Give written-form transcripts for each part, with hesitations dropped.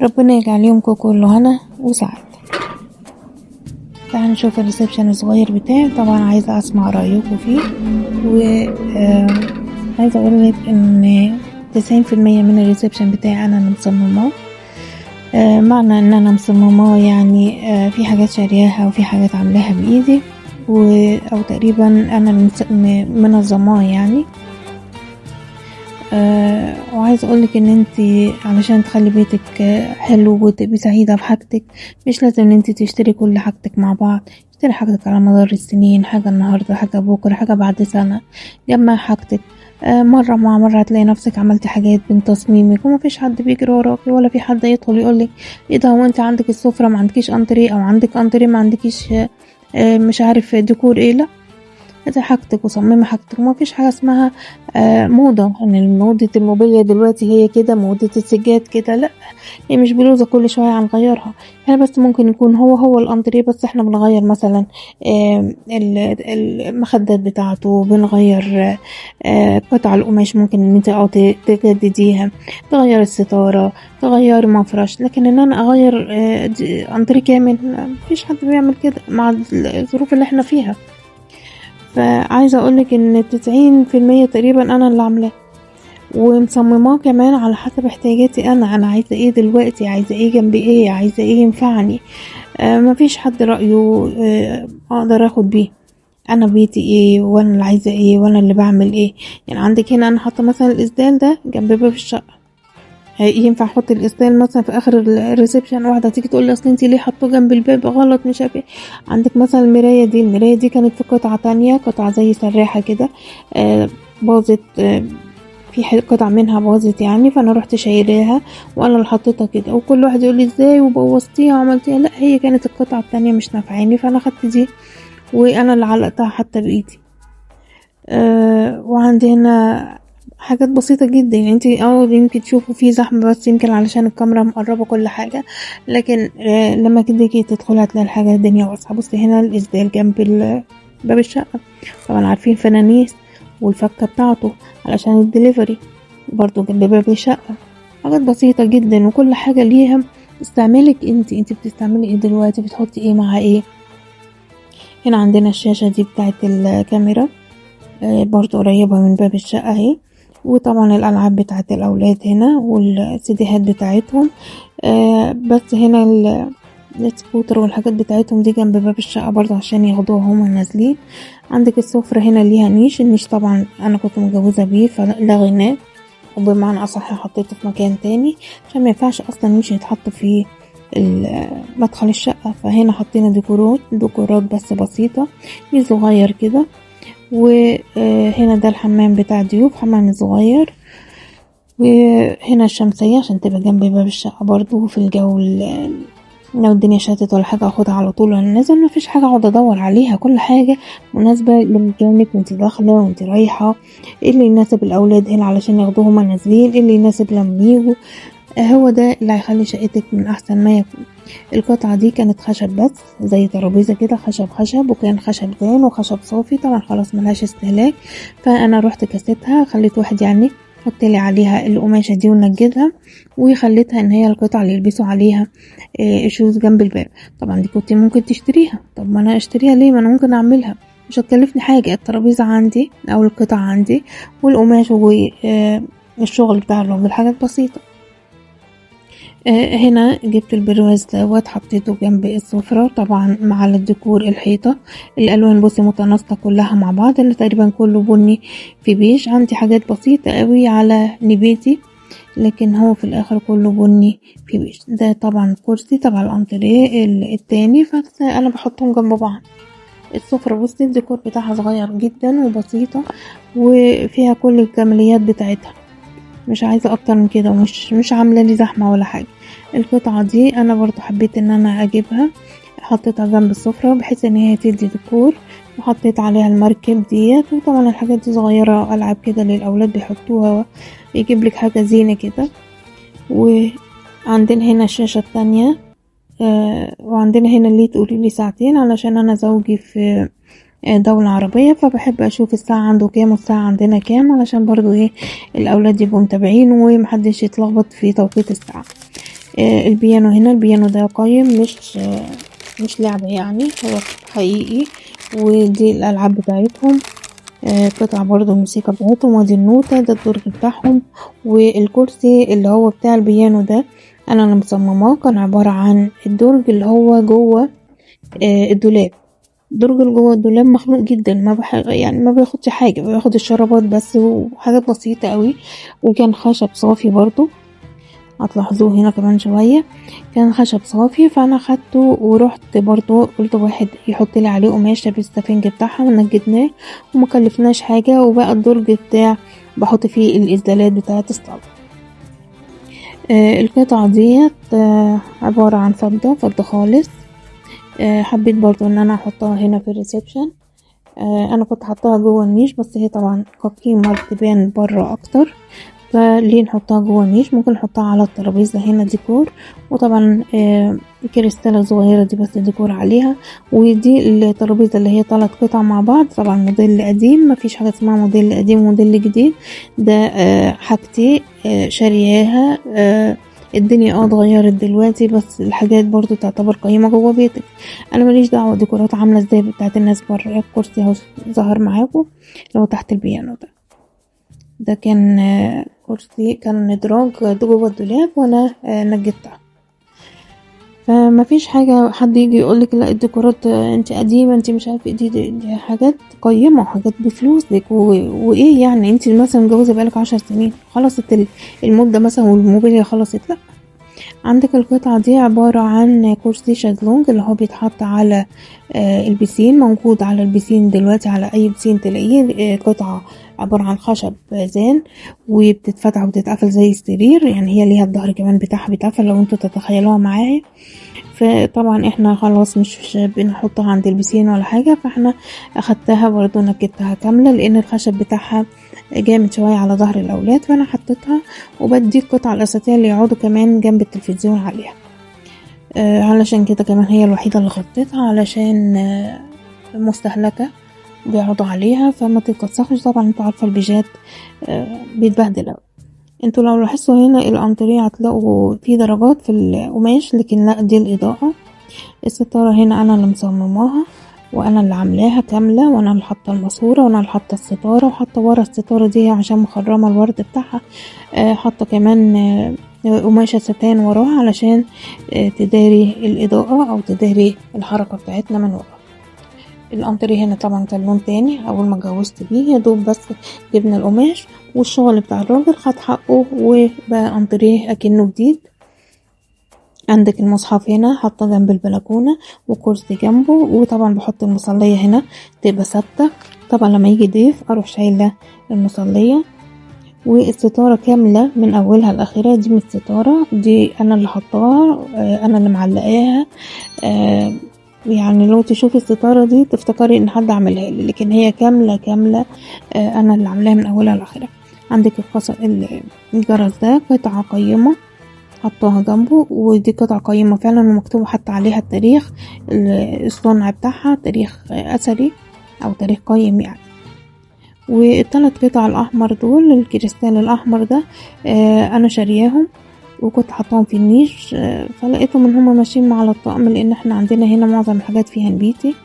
ربنا يجعل يومكم كله هنا وسعادة. تعالوا نشوف الريسبشن الصغير بتاعي. طبعا عايزة اسمع رأيكم فيه، عايزة اقولك ان 90% من الريسبشن بتاعي انا اللي مصمماه. معنى ان انا مصمماه يعني في حاجات شارياها وفي حاجات عاملاها بايدي، او تقريبا انا اللي منظماه يعني. وعايزه اقولك ان انتي علشان تخلي بيتك حلو وتبقي سعيده بحاجتك، مش لازم ان انتي تشتري كل حاجتك مع بعض. اشتري حاجتك على مدار السنين، حاجه النهارده، حاجه بكره، حاجه بعد سنه. جمع حاجتك مره مع مره، هتلاقي نفسك عملتي حاجات من تصميمك، ومفيش حد بيجري وراكي، ولا في حد يدخل يقولك ايه ده، هو انت عندك السفره ما عندكيش انتريه، او عندك انتريه ما عندكيش مش عارف ديكور ايه. لا، هاتي حاجتك وصممي حاجتك. وما فيش حاجة اسمها موضة، ان موضة الموبيليا دلوقتي هي كده، موضة السجاد كده. لا، هي مش بلوزة كل شوية هنغيرها. احنا بس ممكن يكون هو الانتريه، بس احنا بنغير مثلا المخدات بتاعته، بنغير قطع القماش، ممكن ان انت تجدديها، تغير الستارة، تغير مفرش. لكن ان انا اغير انتريه كامل، مفيش حد بيعمل كده مع الظروف اللي احنا فيها. فعايزة اقولك ان 90% تقريبا انا اللي عاملاه، ومصمماه كمان على حسب احتياجاتي انا عايزة ايه دلوقتي، عايزة ايه جنبي، ايه عايزة ايه ينفعني. مفيش حد رأيه اقدر اخد بيه. انا بيتي ايه، وانا اللي عايزة ايه، وانا اللي بعمل ايه. يعني عندك هنا انا حاطة مثلا الاسدال ده جنب باب الشقة. ينفع احط الاسدال مثلا في اخر الريسبشن؟ واحده تيجي تقول لي اصل انتي ليه حطوه جنب الباب غلط، مش عارفه. عندك مثلا المرايه دي كانت في قطعه تانية، قطعه زي سراحه كده باظت. في قطع منها باظت يعني، فانا رحت شايلاها وانا اللي حطيتها كده. وكل واحد يقول لي ازاي وبوظتيها وعملتيها. لا، هي كانت القطعه التانية مش نافعاني، فانا خدت دي وانا اللي علقتها حتى بايدي. وعندي هنا حاجات بسيطة جدا. يعني انتي يمكن تشوفوا فيه زحمة، بس يمكن علشان الكاميرا مقربة كل حاجة. لكن لما تيجي تدخلي هتلاقي الحاجة الدنيا واسعة. بصي هنا الاسدال جنب باب الشقة. طبعا عارفين فنانيس والفكة بتاعته علشان الدليفري برضو جنب باب الشقة. حاجات بسيطة جدا، وكل حاجة ليها استعمالك. انتي بتستعملي ايه دلوقتي، بتحطي ايه مع ايه. هنا عندنا الشاشة دي بتاعت الكاميرا، برضو قريبة من باب الشقة اهي. وطبعا الألعاب بتاعت الأولاد هنا، والسيديهات بتاعتهم. بس هنا السكوتر والحاجات بتاعتهم دي جنب باب الشقة برضو عشان ياخدوها هما نازلين. عندك السفرة هنا ليها نيش. النيش طبعا أنا كنت متجوزة بيه فلغيناه، وبمعنى أصح حطيته في مكان تاني عشان ما ينفعش أصلا نيش يتحط في مدخل الشقة. فهنا حطينا ديكورات بس بسيطة، نيش صغير كده. وهنا ده الحمام بتاع ضيوف، حمام صغير. وهنا الشمسية عشان تبقى جنب باب الشقة برضو في الجو لو الدنيا شتت ولا حاجة اخدها على طول وانا نازل. مفيش حاجة اقعد ادور عليها، كل حاجة مناسبة لمكانك وانت داخلة وانت رايحة. ايه اللي يناسب الاولاد هنا علشان ياخدوهم هما نازلين، ايه اللي يناسب لما يجوا. هو ده اللي هيخلي شقتك من احسن ما يكون. القطعة دي كانت خشب بس، زي ترابيزة كده، خشب وكان خشب زين وخشب صافي. طبعا خلاص ملهاش استهلاك، فانا رحت كسيتها، خليت واحد يعني حط لي عليها القماشة دي ونجدها، وخليتها ان هي القطعة اللي يلبسوا عليها الشوز جنب الباب. طبعا دي كنت ممكن تشتريها. طب ما انا اشتريها ليه، ما انا ممكن اعملها، مش هتكلفني حاجة. الترابيزة عندي او القطع عندي، والقماش والشغل بتاع الراجل حاجات بسيطة. هنا جبت البرواز دوت حطيته جنب السفرة، طبعا مع الديكور الحيطة. الالوان بصي متناسقة كلها مع بعض، اللي تقريبا كله بني في بيج. عندي حاجات بسيطة قوي على نبيتي، لكن هو في الاخر كله بني في بيج. ده طبعا كرسي تبع الانتريه التاني، فانا بحطهم جنب بعض. السفرة بصي الديكور بتاعها صغير جدا وبسيطة، وفيها كل الكماليات بتاعتها. مش عايزة اكتر من كده، ومش مش عاملة لي زحمة ولا حاجة. القطعة دي انا برضو حبيت ان انا اجيبها، حطيتها جنب السفرة بحيث ان هي تدي ديكور، وحطيت عليها المركب ديت. وطبعا الحاجات دي صغيرة العاب كده للاولاد بيحطوها، يجيب لك حاجة زينة كده. وعندنا هنا الشاشة التانية. وعندنا هنا اللي تقولي لي ساعتين، علشان انا زوجي في دولة عربية، فبحب اشوف الساعة عنده كام والساعة عندنا كام، علشان برضو ايه الاولاد يبقوا متابعين ومحدش يتلخبط في توقيت الساعة. البيانو هنا، البيانو ده قايم، مش لعبة يعني، هو حقيقي. ودي الألعاب بتاعتهم، قطع برضو الموسيقى بتاعتهم، ودي النوتة، ده الدرج بتاعهم. والكرسي اللي هو بتاع البيانو ده انا اللي مصمماه، كان عبارة عن الدرج اللي هو جوه الدولاب. الدرج اللي جوه الدولاب مخنوق جدا، يعني ما بياخدش حاجة، بياخد الشرابات بس وحاجات بسيطة قوي. وكان خشب صافي برضو، هتلاحظوه هنا كمان شوية، كان خشب صافي. فانا خدته ورحت برضو قلت واحد يحط لي عليه قماشة بالسفنج بتاعها ونجدناه ومكلفناش حاجة. وبقى الدرج بتاع بحط فيه الإسدالات بتاعة الصلاة. القطعة ديت عبارة عن فضة خالص. حبيت برضو ان انا احطها هنا في الريسبشن. انا كنت حطها جوه النيش، بس هي طبعا كقيمة تبان بره اكتر، فليه نحطها جوه النيش؟ ممكن نحطها على الترابيزة هنا ديكور. وطبعا كريستالة صغيرة دي بس ديكور عليها. ودي الترابيزة اللي هي 3 قطع مع بعض، طبعا موديل قديم، مفيش حاجة اسمها موديل قديم وموديل جديد، ده حاجتي شارياها. الدنيا اتغيرت دلوقتي، بس الحاجات برضو تعتبر قيمة جوه بيتك. انا ماليش دعوة ديكورات عاملة ازاي بتاعت الناس بره. الكرسي اهو ظهر معاكم لو تحت البيانو ده كان كرسي، كان ادراج جوه الدولاب وانا نجدتها. فما فيش حاجة حد يجي يقولك لا الديكورات انت قديمة، انت مش عارفة دي حاجات قيمة وحاجات بفلوسك وايه يعني. انت مثلا متجوزة بقالك 10 سنين، خلصت المدة مثلا والموبيليا خلصت؟ لا. عندك القطعة دي عبارة عن كرسي شازلونج اللي هو بيتحط على البسين، موجود على البسين دلوقتي، على اي بسين تلاقيه. قطعة عبارة عن خشب زان، وبتتفتح وبتتقفل زي السرير، يعني هي ليها الظهر كمان بتاعها بيتقفل لو انتوا تتخيلوها معايا. فطبعا احنا خلاص مش بنحطها عند البسين ولا حاجة، فاحنا اخدتها برضو نكتها كاملة، لان الخشب بتاعها جامد شوية على ظهر الاولاد، فانا حطيتها. وبدي القطعة الاساسية اللي يقعدوا كمان جنب التلفزيون عليها. علشان كده كمان هي الوحيدة اللي غطيتها، علشان مستهلكة بيقعدوا عليها فما تتوسخش. طبعا انتوا عارفة البيجات بيتبهدل اوي. انتوا لو لاحظتوا هنا الانتريه هتلاقوا فيه درجات في القماش، لكن لا، دي الاضاءة. الستارة هنا انا اللي مصمماها وانا اللي عاملاها كاملة، وانا اللي حاطة الماسورة، وانا اللي حاطة الستارة، وحاطة ورا الستارة دي عشان مخرمة الورد بتاعها. حاطة كمان قماشة ستان وراها علشان تداري الإضاءة أو تداري الحركة بتاعتنا من ورا. الأنتريه هنا طبعا كان لون تاني أول ما اتجوزت بيه، يدوب بس جبنا القماش والشغل بتاع الراجل خد حقه وبقى أنتريه أكنه جديد. عندك المصحف هنا حاطه جنب البلكونة وكرسي جنبه، وطبعا بحط المصلية هنا تبقى ثابتة، طبعا لما يجي ضيف أروح شايلة المصلية. والستارة كاملة من أولها لآخرها، دي مش ستارة، دي أنا اللي حطاها، أنا اللي معلقاها. يعني لو تشوفي الستارة دي تفتكري إن حد عملها لي، لكن هي كاملة كاملة أنا اللي عاملاها من أولها لآخرها. عندك الجرس ده قطعة قيمة حطاها جنبه، ودي قطعة قيمة فعلا ومكتوب حتى عليها التاريخ، الصنع بتاعها تاريخ أثري أو تاريخ قيم يعني. والثلاث قطع الأحمر دول، الكريستال الأحمر ده أنا شارياهم وكنت حطاهم في النيش. فلقيتهم ان هما ماشيين مع الطقم، لان احنا عندنا هنا معظم الحاجات فيها نبيتي،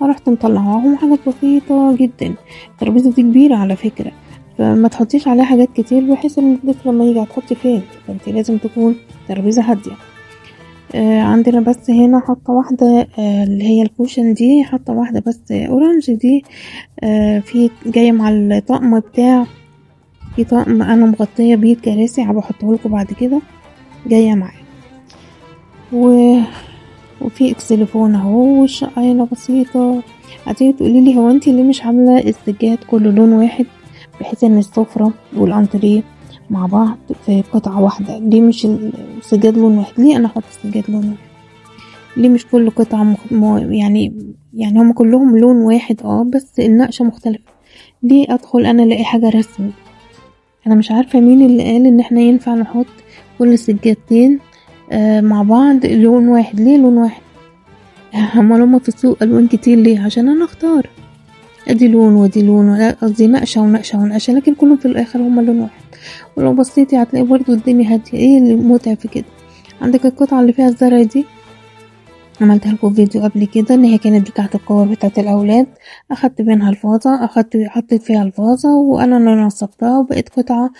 فرحت مطلعاهم. حاجات بسيطة جدا، الترابيزة دي كبيرة على فكرة، فما تحطيش عليها حاجات كتير بحيث ان الضيف لما يجي هتحطي فين، فانت لازم تكون ترابيزة هادية. عندنا بس هنا حاطة واحدة اللي هي الكوشن دي، حاطة واحدة بس اورنج دي في جاية مع الطقم بتاع، في طقم انا مغطية بيه الكراسي، هبحطه لكم بعد كده جاية معايا. وفي اكسليفون اهو، والشقة هنا بسيطة. هتيجي تقولي لي هو انتي ليه مش عاملة السجاد كله لون واحد، بحيث ان السفرة والانتريه مع بعض في قطعة واحدة؟ ليه مش السجاد لون واحد؟ ليه انا احط السجاد لون واحد؟ ليه مش كل قطعة يعني هم كلهم لون واحد بس النقشة مختلفة؟ ليه ادخل انا الاقي حاجة رسمي؟ انا مش عارفة مين اللي قال ان احنا ينفع نحط كل سجادتين مع بعض لون واحد. ليه لون واحد؟ هما في السوق الوان كتير، ليه؟ عشان انا اختار ادي لون ودي لون، قصدي نقشة ونقشة ونقشة، لكن كلهم في الاخر هما لون واحد. ولو بصيتي هتلاقي برضو الدنيا هادية. ايه اللي متعب في كده؟ عندك القطعة اللي فيها الزرع دي، عملتها لكم فيديو قبل كده ان هي كانت بتاعة الكور بتاعة الاولاد. اخدت منها الفازة، حطيت فيها الفازة وانا اللي نصبتها وبقت قطعة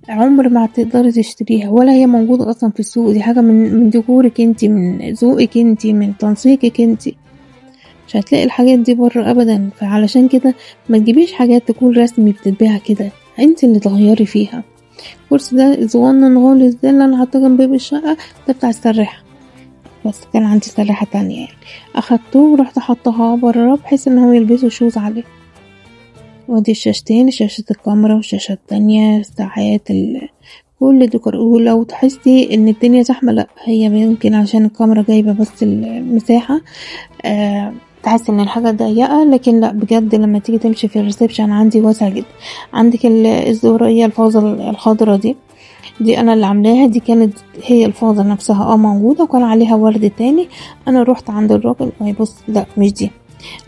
عمر ما هتقدري تشتريها ولا هي موجودة اصلا في السوق. دي حاجة من ديكورك انتي، من ذوقك انتي، من تنسيقك انتي، مش هتلاقي الحاجات دي بره ابدا. فعلشان كده ما تجيبيش حاجات تكون رسمي بتتباع كده، انتي اللي تغيري فيها. الكرسي ده صغنن خالص ده اللي انا حاطاه جنب باب الشقة، ده بتاع السراحة، بس كان عندي سراحة تانية يعني. اخدته ورحت حطها بره بحيث ان هو يلبسوا شوز عليه. ودي الشاشتين، شاشة الكاميرا والشاشة التانية، الساعات، كل ديكور. ولو تحسي ان الدنيا زحمة، لا هي يمكن عشان الكاميرا جايبة بس المساحة، تحس ان الحاجة ضيقة، لكن لا بجد لما تيجي تمشي في الريسبشن عندي واسع جدا. عندك الزهرية الفازة الخضرا دي انا اللي عاملاها. دي كانت هي الفازة نفسها موجودة وكان عليها ورد تاني. انا رحت عند الراجل، بص لا مش دي،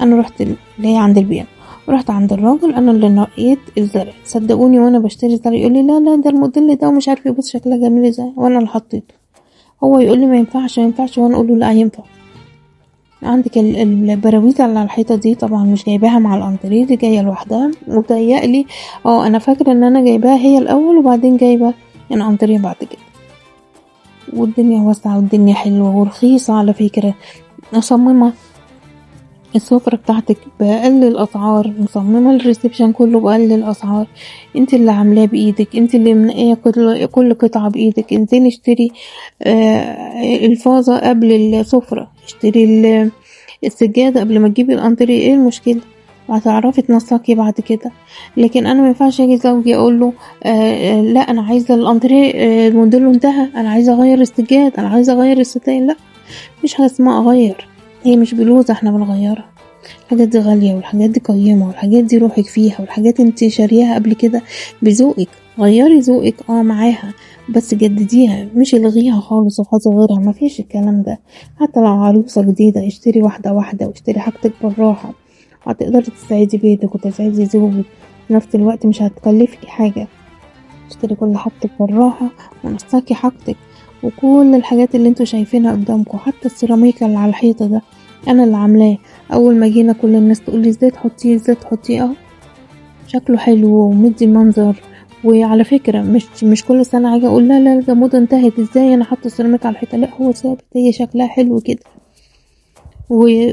انا رحت اللي هي عند البيان، رحت عند الراجل انا اللي نقيت الزرع. صدقوني وانا بشتري الزرع يقول لي لا لا ده الموديل ده ومش عارف بص شكلها جميل ازاي، وانا اللي حطيته. هو يقول لي ما ينفعش ما ينفعش، وانا اقول له لا ينفع. عندك البراويز اللي على الحيطه دي طبعا مش جايباها مع الانتريه، دي جايه لوحدها. متهيألي انا فاكره ان انا جايباها هي الاول وبعدين جايبه الانتريه بعد كده. والدنيا واسعه والدنيا حلوه ورخيصه على فكره. مصممه السفرة بتاعتك بأقل الأسعار، مصممة الريسبشن كله بأقل الأسعار. انت اللي عاملاه بإيدك، انت اللي منقية كل قطعة بإيدك. انزلي اشتري الفازة قبل السفرة، اشتري السجادة قبل ما تجيبي الانتريه. ايه المشكلة؟ وهتعرفي تنسقي بعد كده. لكن انا ما ينفعش اجي زوجي اقول له لا انا عايزه الانتريه موديله انتهى، انا عايزه اغير السجاد، انا عايزه اغير الستاير. لا، مش حاجه اسمها اغير، هي مش بلوزة احنا بنغيرها. الحاجات دي غالية والحاجات دي قيمة والحاجات دي روحك فيها والحاجات انت شاريها قبل كده بذوقك. غيري ذوقك معاها، بس جدديها مش الغيها خالص وخلاص غيرها. مفيش الكلام ده. حتى لو عروسة جديدة اشتري واحدة واحدة واشتري حاجتك بالراحة، هتقدري تسعدي بيتك وتسعدي زوجك في نفس الوقت، مش هتكلفك حاجة. اشتري كل حاجتك بالراحة ونسقي حاجتك. وكل الحاجات اللي انتوا شايفينها قدامكم، حتى السيراميكا اللي على الحيطة ده انا اللي عاملاه. اول ما جينا كل الناس تقولي ازاي تحطيه ازاي تحطيه، شكله حلو ومدي منظر. وعلى فكرة مش كل سنة اجي اقول لا لا ده موضة انتهت ازاي انا حاطة السيراميكا على الحيطة، لا هو ثابت، هي شكلها حلو كده.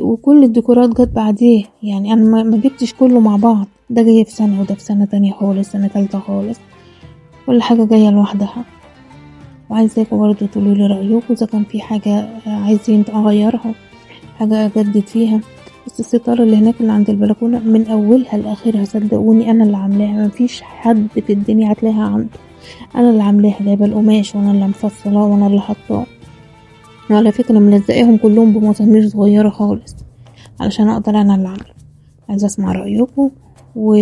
وكل الديكورات جت بعديه، يعني انا ما جبتش كله مع بعض، ده جاي في سنة وده في سنة تانية خالص، سنة تالتة خالص. كل حاجة جاية لوحدها. وعايزاكوا برضو تقولولي رأيكم اذا كان في حاجة عايزين اغيرها، حاجة اجدد فيها. بس الستارة اللي هناك اللي عند البلكونة من اولها لاخرها صدقوني انا اللي عاملاها، مفيش حد في الدنيا هتلاقيها عنده. انا اللي عاملاها، جايبه القماش وانا اللي مفصلاه وانا اللي حطاه. وعلى فكرة ملزقاهم كلهم بمسامير صغيرة خالص علشان اقدر انا اللي عامله. عايزة اسمع رأيكم و